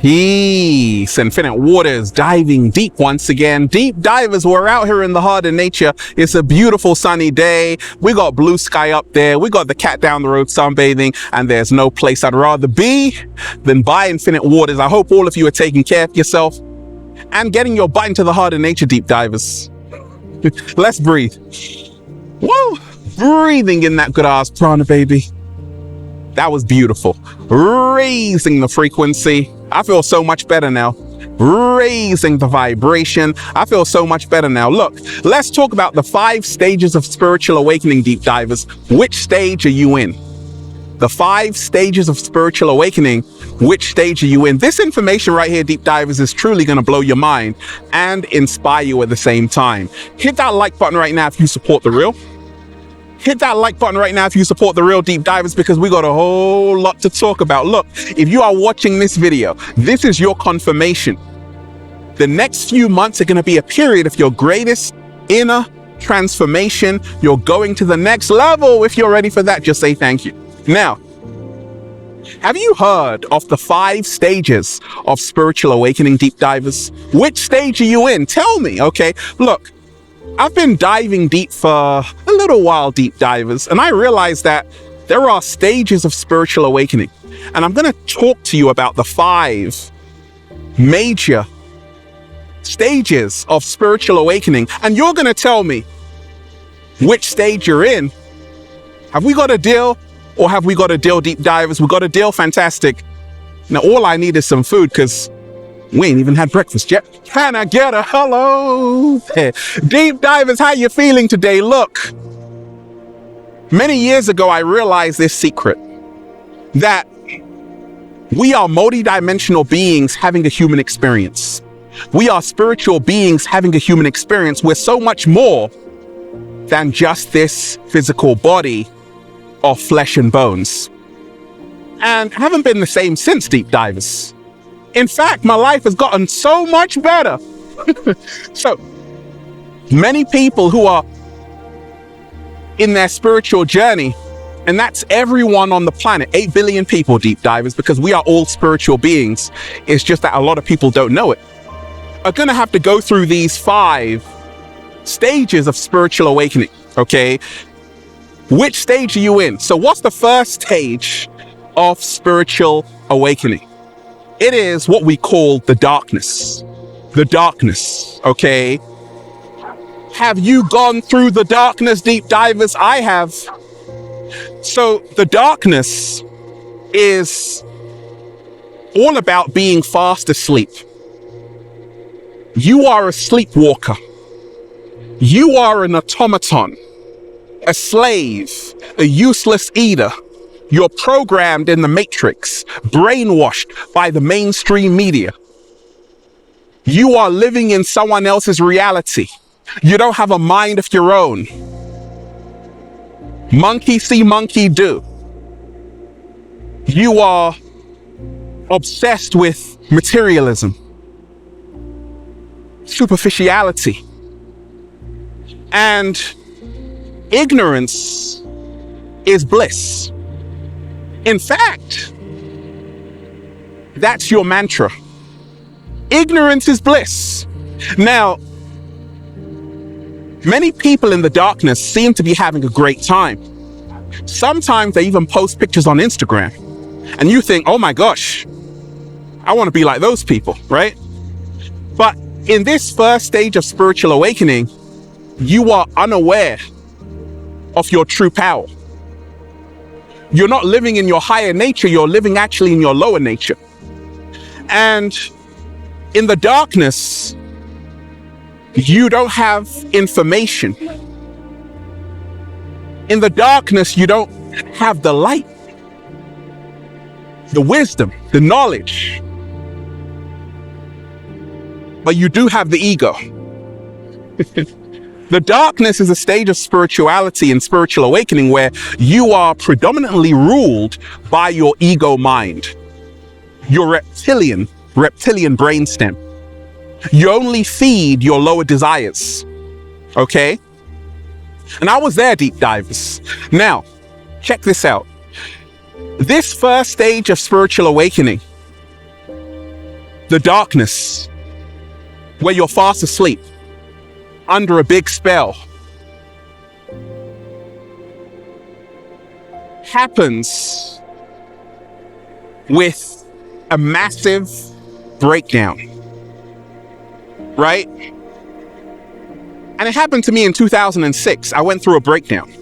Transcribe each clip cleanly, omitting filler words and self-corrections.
Peace, infinite waters, diving deep once again. Deep divers, we're out here in the heart of nature. It's a beautiful sunny day. We got blue sky up there. We got the cat down the road sunbathing, and there's no place I'd rather be than by infinite waters. I hope all of you are taking care of yourself and getting your butt into the heart of nature, deep divers. Let's breathe. Woo! Breathing in that good ass prana, baby. That was beautiful. Raising the frequency. I feel so much better now. Raising the vibration. I feel so much better now. Look, let's talk about the 5 stages of spiritual awakening, deep divers. Which stage are you in? The 5 stages of spiritual awakening. Which stage are you in? This information right here, deep divers, is truly going to blow your mind and inspire you at the same time. Hit that like button right now if you support the real. Hit that like button right now if you support the real, deep divers, because we got a whole lot to talk about. Look, if you are watching this video, this is your confirmation. The next few months are going to be a period of your greatest inner transformation. You're going to the next level. If you're ready for that, just say thank you. Now, have you heard of the 5 stages of spiritual awakening, deep divers? Which stage are you in? Tell me, okay? Look, I've been diving deep for a little while, deep divers, and I realized that there are stages of spiritual awakening. And I'm going to talk to you about the 5 major stages of spiritual awakening. And you're going to tell me which stage you're in. Have we got a deal, or have we got a deal, deep divers? We got a deal? Fantastic. Now, all I need is some food, because we ain't even had breakfast yet. Can I get a hello? Deep divers, how you feeling today? Look, many years ago, I realized this secret, that we are multidimensional beings having a human experience. We are spiritual beings having a human experience. We're so much more than just this physical body of flesh and bones. And haven't been the same since, deep divers. In fact, my life has gotten so much better. So many people who are in their spiritual journey, and that's everyone on the planet, 8 billion people, deep divers, because we are all spiritual beings. It's just that a lot of people don't know it, are going to have to go through these 5 stages of spiritual awakening, okay? Which stage are you in? So what's the first stage of spiritual awakening? It is what we call the darkness. The darkness, okay? Have you gone through the darkness, deep divers? I have. So the darkness is all about being fast asleep. You are a sleepwalker. You are an automaton, a slave, a useless eater. You're programmed in the matrix, brainwashed by the mainstream media. You are living in someone else's reality. You don't have a mind of your own. Monkey see, monkey do. You are obsessed with materialism, superficiality, and ignorance is bliss. In fact, that's your mantra. Ignorance is bliss. Now, many people in the darkness seem to be having a great time. Sometimes they even post pictures on Instagram, and you think, oh my gosh, I want to be like those people, right? But in this first stage of spiritual awakening, you are unaware of your true power. You're not living in your higher nature, you're living actually in your lower nature. And in the darkness, you don't have information. In the darkness, you don't have the light, the wisdom, the knowledge. But you do have the ego. The darkness is a stage of spirituality and spiritual awakening where you are predominantly ruled by your ego mind, your reptilian brainstem. You only feed your lower desires, okay? And I was there, deep divers. Now, check this out. This first stage of spiritual awakening The darkness, where you're fast asleep, under a big spell, happens with a massive breakdown, right? And it happened to me in 2006. I went through a breakdown.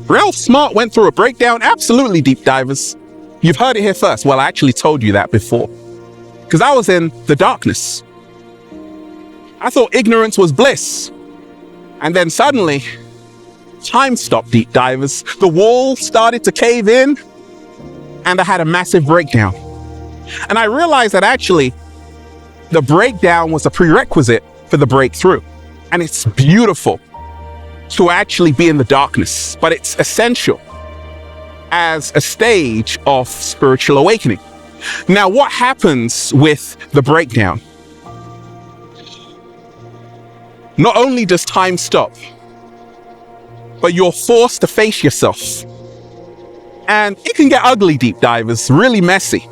Ralph Smart went through a breakdown? Absolutely, deep divers. You've heard it here first. Well, I actually told you that before, because I was in the darkness. I thought ignorance was bliss. And then suddenly, time stopped, deep divers. The wall started to cave in, and I had a massive breakdown. And I realized that actually, the breakdown was a prerequisite for the breakthrough. And it's beautiful to actually be in the darkness, but it's essential as a stage of spiritual awakening. Now, what happens with the breakdown? Not only does time stop, but you're forced to face yourself. And it can get ugly, deep divers, really messy.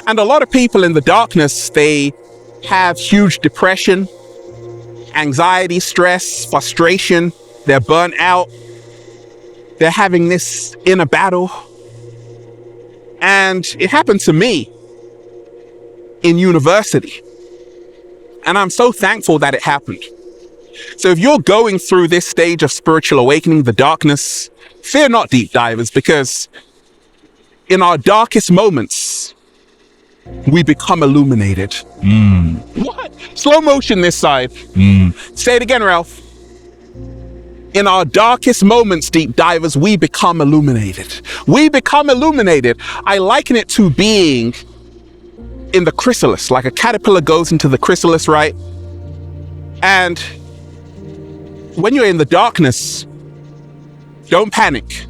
And a lot of people in the darkness, they have huge depression, anxiety, stress, frustration. They're burnt out. They're having this inner battle. And it happened to me in university. And I'm so thankful that it happened. So if you're going through this stage of spiritual awakening, the darkness, fear not, deep divers, because in our darkest moments, we become illuminated. What? Slow motion this side. Say it again, Ralph. In our darkest moments, deep divers, we become illuminated. We become illuminated. I liken it to being in the chrysalis, like a caterpillar goes into the chrysalis, right? And when you're in the darkness, don't panic.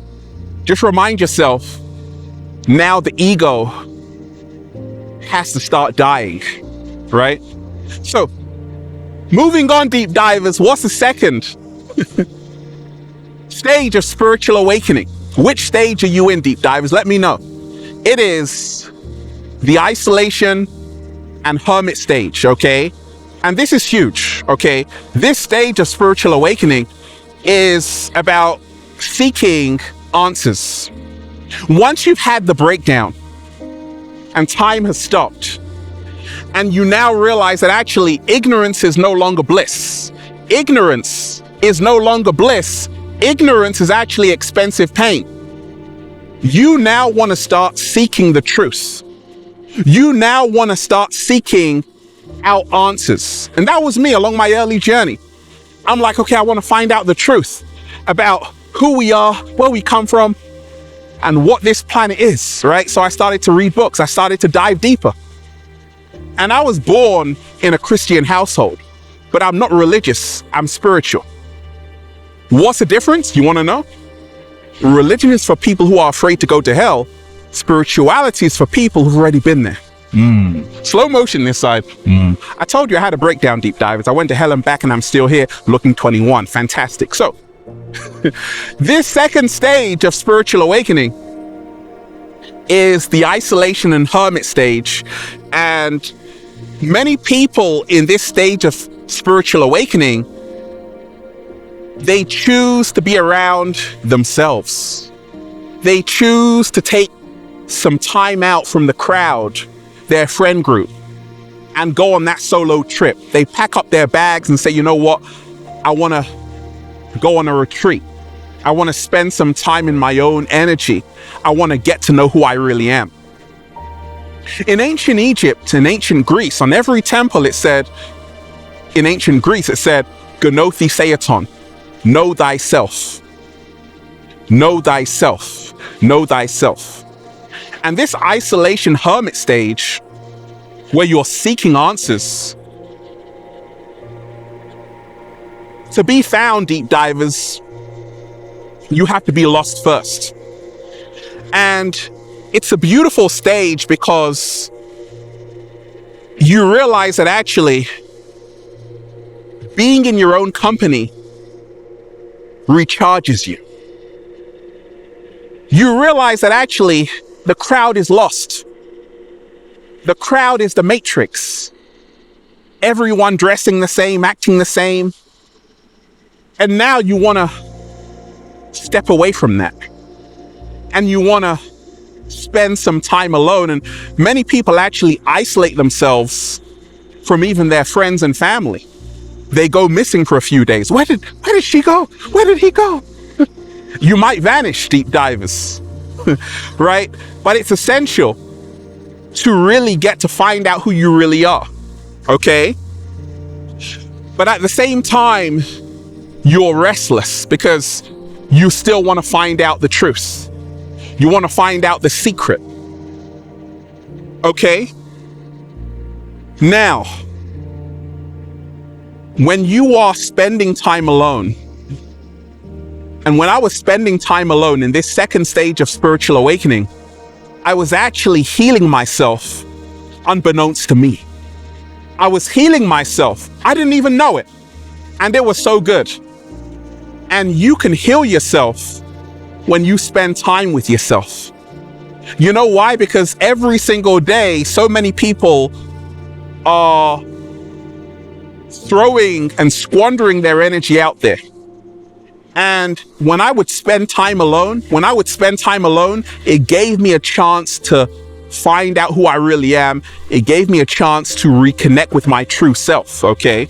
Just remind yourself, now the ego has to start dying, right? So, moving on, deep divers, what's the second stage of spiritual awakening? Which stage are you in, deep divers? Let me know. It is the isolation and hermit stage, okay? And this is huge, okay? This stage of spiritual awakening is about seeking answers. Once you've had the breakdown and time has stopped, and you now realize that actually ignorance is no longer bliss. Ignorance is no longer bliss. Ignorance is actually expensive pain. You now want to start seeking the truth. You now want to start seeking out answers. And that was me along my early journey. I'm like, okay, I want to find out the truth about who we are, where we come from, and what this planet is, right? So I started to read books. I started to dive deeper. And I was born in a Christian household, but I'm not religious. I'm spiritual. What's the difference? You want to know? Religion is for people who are afraid to go to hell. Spirituality is for people who've already been there. Slow motion this side. I told you I had a breakdown, deep divers. I went to hell and back, and I'm still here looking 21. Fantastic. So this second stage of spiritual awakening is the isolation and hermit stage. And many people in this stage of spiritual awakening, they choose to be around themselves. They choose to take some time out from the crowd, their friend group, and go on that solo trip. They pack up their bags and say, you know what? I want to go on a retreat. I want to spend some time in my own energy. I want to get to know who I really am. In ancient Egypt and ancient Greece, on every temple it said, in ancient Greece it said, Gnothi Theaton, know thyself. Know thyself. Know thyself. And this isolation hermit stage, where you're seeking answers, to be found, deep divers, you have to be lost first. And it's a beautiful stage because you realize that actually being in your own company recharges you. You realize that actually the crowd is lost. The crowd is the matrix. everyone dressing the same, acting the same. And now you want to step away from that. And you want to spend some time alone. And many people actually isolate themselves from even their friends and family. They go missing for a few days. Where did she go? Where did he go? You might vanish, deep divers, right? But it's essential to really get to find out who you really are, okay? But at the same time, you're restless because you still want to find out the truth. You want to find out the secret, okay? Now, when you are spending time alone, and when I was spending time alone in this second stage of spiritual awakening, I was actually healing myself unbeknownst to me. I was healing myself. I didn't even know it. And it was so good. And you can heal yourself when you spend time with yourself. You know why? Because every single day, so many people are throwing and squandering their energy out there. And when I would spend time alone, it gave me a chance to find out who I really am. It gave me a chance to reconnect with my true self, okay?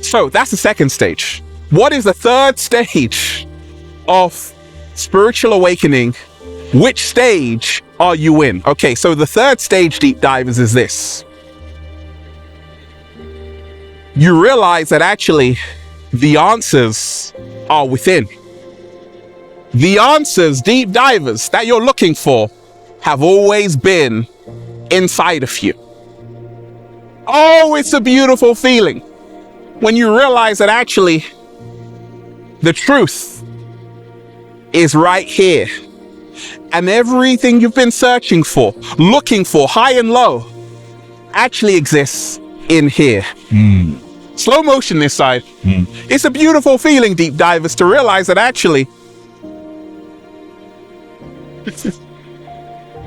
So that's the second stage. What is the third stage of spiritual awakening? Which stage are you in? Okay, so the third stage, deep divers, is this. You realize that actually the answers are within. The answers, deep divers, that you're looking for have always been inside of you. Oh, it's a beautiful feeling when you realize that actually the truth is right here. And everything you've been searching for, looking for, high and low, actually exists in here. Slow motion this side. It's a beautiful feeling, deep divers, to realize that actually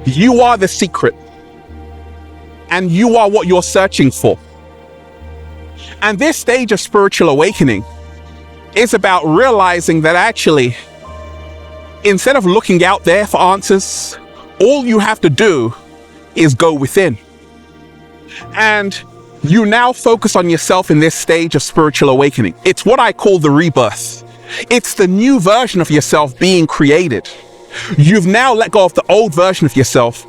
you are the secret and you are what you're searching for. And this stage of spiritual awakening is about realizing that actually, instead of looking out there for answers, all you have to do is go within. And you now focus on yourself in this stage of spiritual awakening. It's what I call the rebirth. It's the new version of yourself being created. You've now let go of the old version of yourself,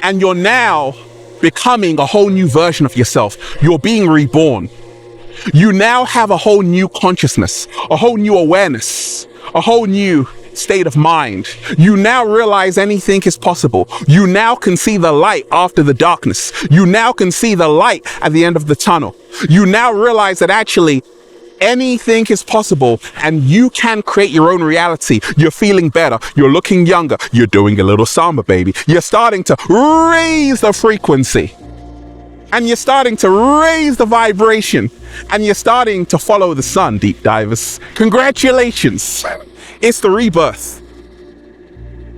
and you're now becoming a whole new version of yourself. You're being reborn. You now have a whole new consciousness, a whole new awareness, a whole new state of mind. You now realize anything is possible. You now can see the light after the darkness. You now can see the light at the end of the tunnel. You now realize that actually anything is possible and you can create your own reality. You're feeling better. You're looking younger. You're doing a little samba, baby. You're starting to raise the frequency. And you're starting to raise the vibration. And you're starting to follow the sun, deep divers. Congratulations. It's the rebirth.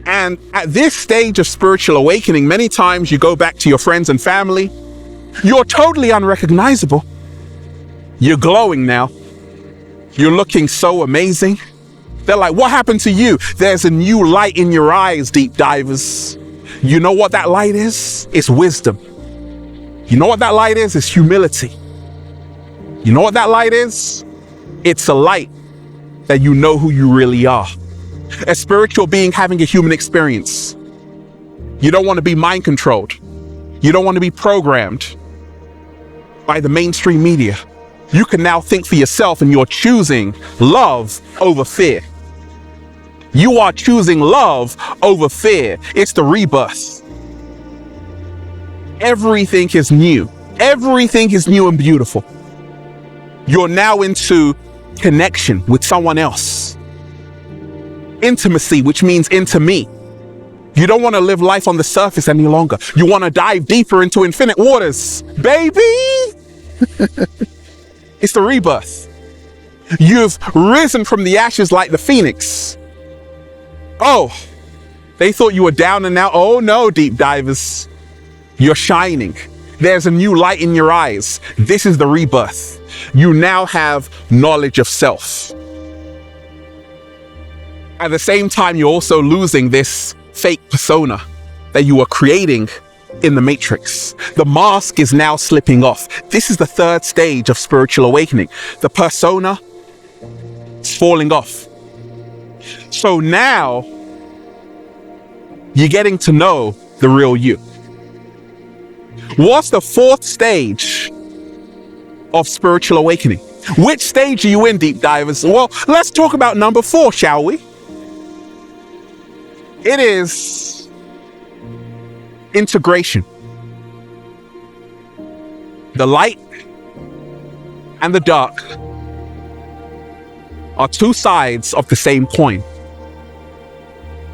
And at this stage of spiritual awakening, many times you go back to your friends and family. You're totally unrecognizable. You're glowing now. You're looking so amazing. They're like, what happened to you? There's a new light in your eyes, deep divers. You know what that light is? It's wisdom. You know what that light is? It's humility. You know what that light is? It's a light that you know who you really are. A spiritual being having a human experience. You don't want to be mind controlled. You don't want to be programmed by the mainstream media. You can now think for yourself, and you're choosing love over fear. You are choosing love over fear. It's the rebirth. Everything is new. Everything is new and beautiful. You're now into connection with someone else. Intimacy, which means into me. You don't want to live life on the surface any longer. You want to dive deeper into infinite waters, baby. It's the rebirth. You've risen from the ashes like the phoenix. Oh, they thought you were down and out. Oh no, deep divers. You're shining. There's a new light in your eyes. This is the rebirth. You now have knowledge of self. At the same time, you're also losing this fake persona that you were creating in the Matrix. The mask is now slipping off. This is the third stage of spiritual awakening. The persona is falling off. So now you're getting to know the real you. What's the fourth stage of spiritual awakening? Which stage are you in, deep divers? Well, let's talk about number 4, shall we? It is integration. The light and the dark are two sides of the same coin.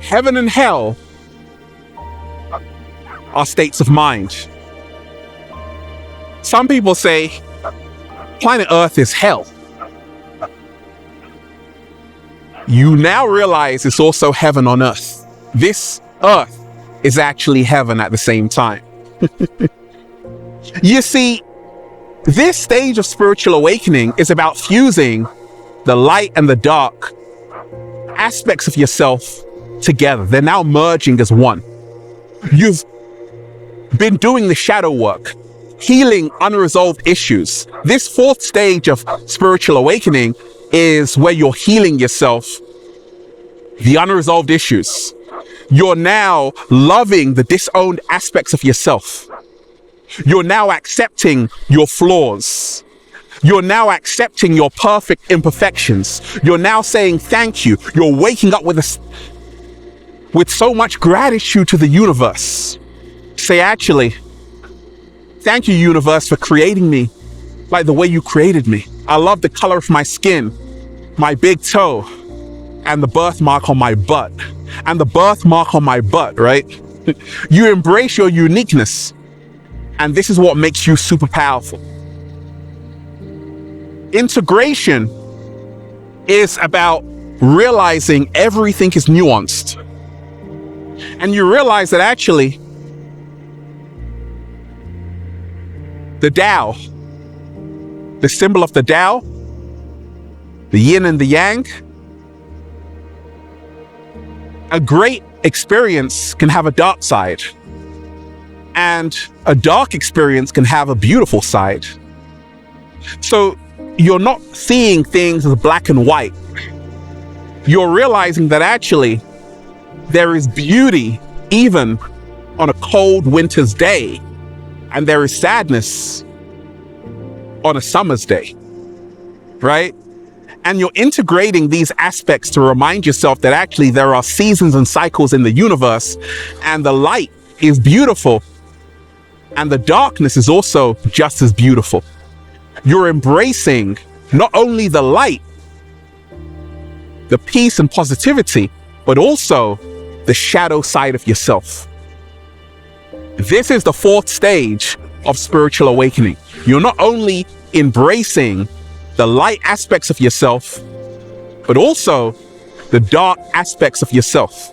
Heaven and hell are states of mind. Some people say planet Earth is hell. You now realize it's also heaven on earth. This earth is actually heaven at the same time. You see, this stage of spiritual awakening is about fusing the light and the dark aspects of yourself together. They're now merging as one. You've been doing the shadow work, healing unresolved issues. This fourth stage of spiritual awakening is where you're healing yourself, the unresolved issues. You're now loving the disowned aspects of yourself. You're now accepting your flaws. You're now accepting your perfect imperfections. You're now saying thank you. You're waking up with so much gratitude to the universe. Say, actually, thank you, universe, for creating me like the way you created me. I love the color of my skin, my big toe, and the birthmark on my butt. And the birthmark on my butt, right? You embrace your uniqueness. And this is what makes you super powerful. Integration is about realizing everything is nuanced. And you realize that actually, the Tao, the symbol of the Tao, the yin and the yang, a great experience can have a dark side, and a dark experience can have a beautiful side. So you're not seeing things as black and white. You're realizing that actually there is beauty even on a cold winter's day, and there is sadness on a summer's day, right? And you're integrating these aspects to remind yourself that actually there are seasons and cycles in the universe, and the light is beautiful, and the darkness is also just as beautiful. You're embracing not only the light, the peace and positivity, but also the shadow side of yourself. This is the fourth stage of spiritual awakening. You're not only embracing the light aspects of yourself, but also the dark aspects of yourself.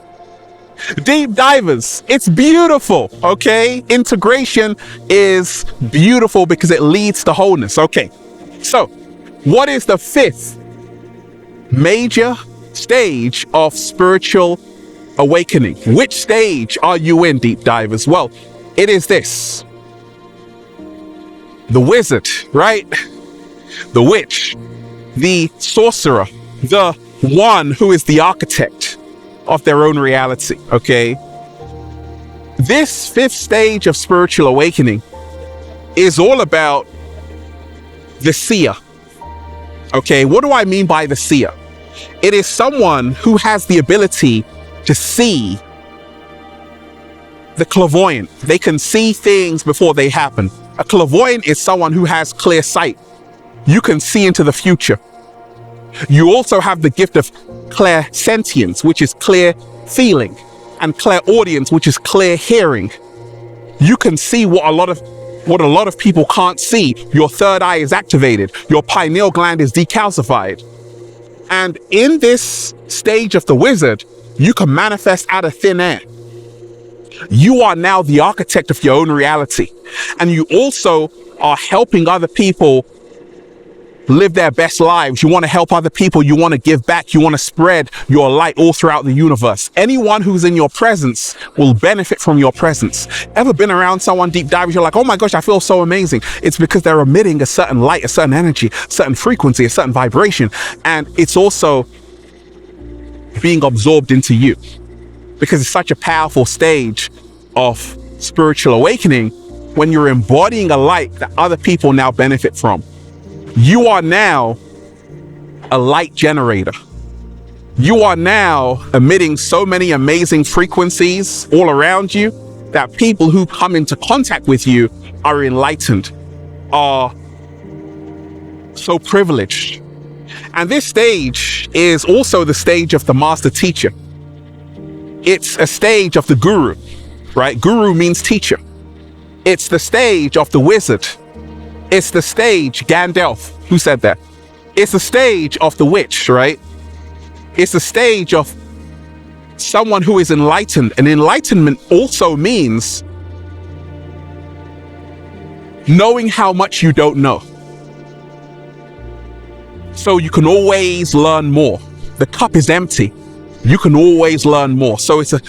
Deep divers, it's beautiful, okay? Integration is beautiful because it leads to wholeness. Okay, so what is the fifth major stage of spiritual awakening? Which stage are you in, deep divers? Well, it is this. The wizard, right? The witch, the sorcerer, the one who is the architect of their own reality, okay? This fifth stage of spiritual awakening is all about the seer, okay? What do I mean by the seer? It is someone who has the ability to see, the clairvoyant. They can see things before they happen. A clairvoyant is someone who has clear sight. You can see into the future. You also have the gift of clairsentience, which is clear feeling, and clairaudience, which is clear hearing. You can see what a lot of people can't see. Your third eye is activated. Your pineal gland is decalcified. And in this stage of the wizard, you can manifest out of thin air. You are now the architect of your own reality. And you also are helping other people live their best lives. You want to help other people. You want to give back. You want to spread your light all throughout the universe. Anyone who's in your presence will benefit from your presence. Ever been around someone, deep divers, you're like, oh my gosh, I feel so amazing. It's because they're emitting a certain light, a certain energy, a certain frequency, a certain vibration. And it's also being absorbed into you, because it's such a powerful stage of spiritual awakening when you're embodying a light that other people now benefit from. You are now a light generator. You are now emitting so many amazing frequencies all around you that people who come into contact with you are enlightened, are so privileged. And this stage is also the stage of the master teacher. It's a stage of the guru, right? Guru means teacher. It's the stage of the wizard. It's the stage, Gandalf, who said that? It's the stage of the witch, right? It's the stage of someone who is enlightened. And enlightenment also means knowing how much you don't know. So you can always learn more. The cup is empty. You can always learn more. So it's a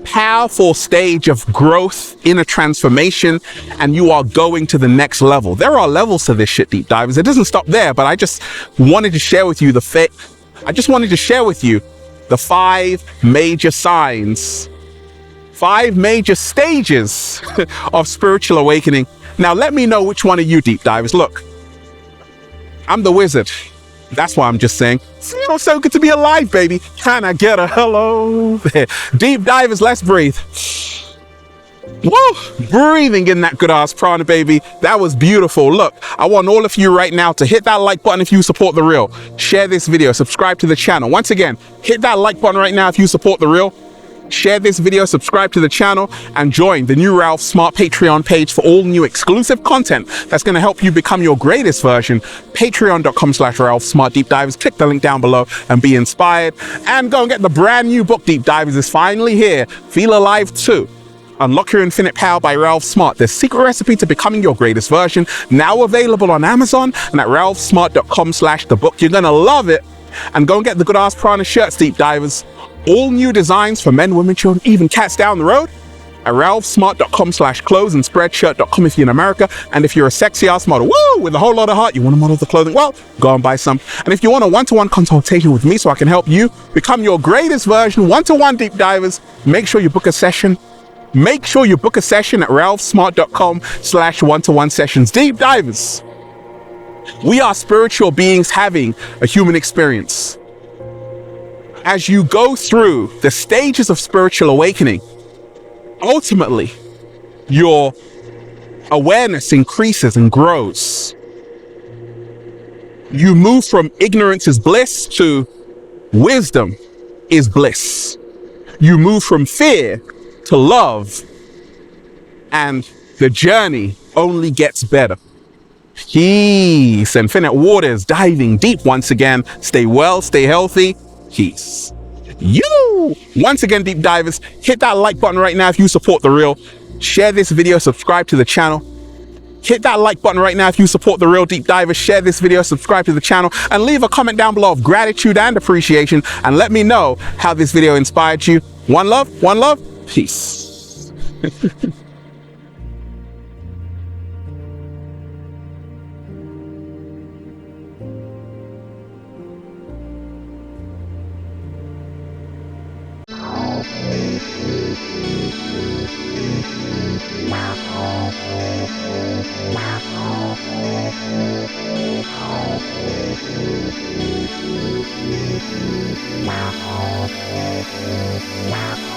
powerful stage of growth, inner transformation, and you are going to the next level. There are levels to this shit, deep divers. It doesn't stop there, but I just wanted to share with you the 5 major signs, 5 major stages of spiritual awakening. Now, let me know which one of you, deep divers. Look, I'm the wizard. That's why I'm just saying, feels so good to be alive, baby. Can I get a hello? Deep divers, let's breathe. Woo! Breathing in that good ass prana, baby. That was beautiful. Look, I want all of you right now to hit that like button if you support The Real. Share this video, subscribe to the channel. Once again, hit that like button right now if you support The Real. Share this video, subscribe to the channel, and join the new Ralph Smart Patreon page for all new exclusive content that's going to help you become your greatest version. Patreon.com/Ralph Smart Deep Divers. Click the link down below and be inspired. And go and get the brand new book, Deep Divers is finally here. Feel Alive 2. Unlock Your Infinite Power by Ralph Smart. The secret recipe to becoming your greatest version. Now available on Amazon and at ralphsmart.com/thebook. You're going to love it. And go and get the good ass prana shirts, Deep Divers. All new designs for men, women, children, even cats down the road at ralphsmart.com/clothes and spreadshirt.com if you're in America. And if you're a sexy ass model, woo, with a whole lot of heart, you want to model the clothing, well, go and buy some. And if you want a one-to-one consultation with me so I can help you become your greatest version, one-to-one, Deep Divers, make sure you book a session. Make sure you book a session at ralphsmart.com/one-to-one sessions. Deep Divers, we are spiritual beings having a human experience. As you go through the stages of spiritual awakening, ultimately, your awareness increases and grows. You move from ignorance is bliss to wisdom is bliss. You move from fear to love, and the journey only gets better. Peace. Infinite waters diving deep once again. Stay well, stay healthy. Peace. You! Once again, Deep Divers, hit that like button right now if you support The Real. Share this video, subscribe to the channel. Hit that like button right now if you support The Real, Deep Divers. Share this video, subscribe to the channel, and leave a comment down below of gratitude and appreciation, and let me know how this video inspired you. One love, peace. Wow.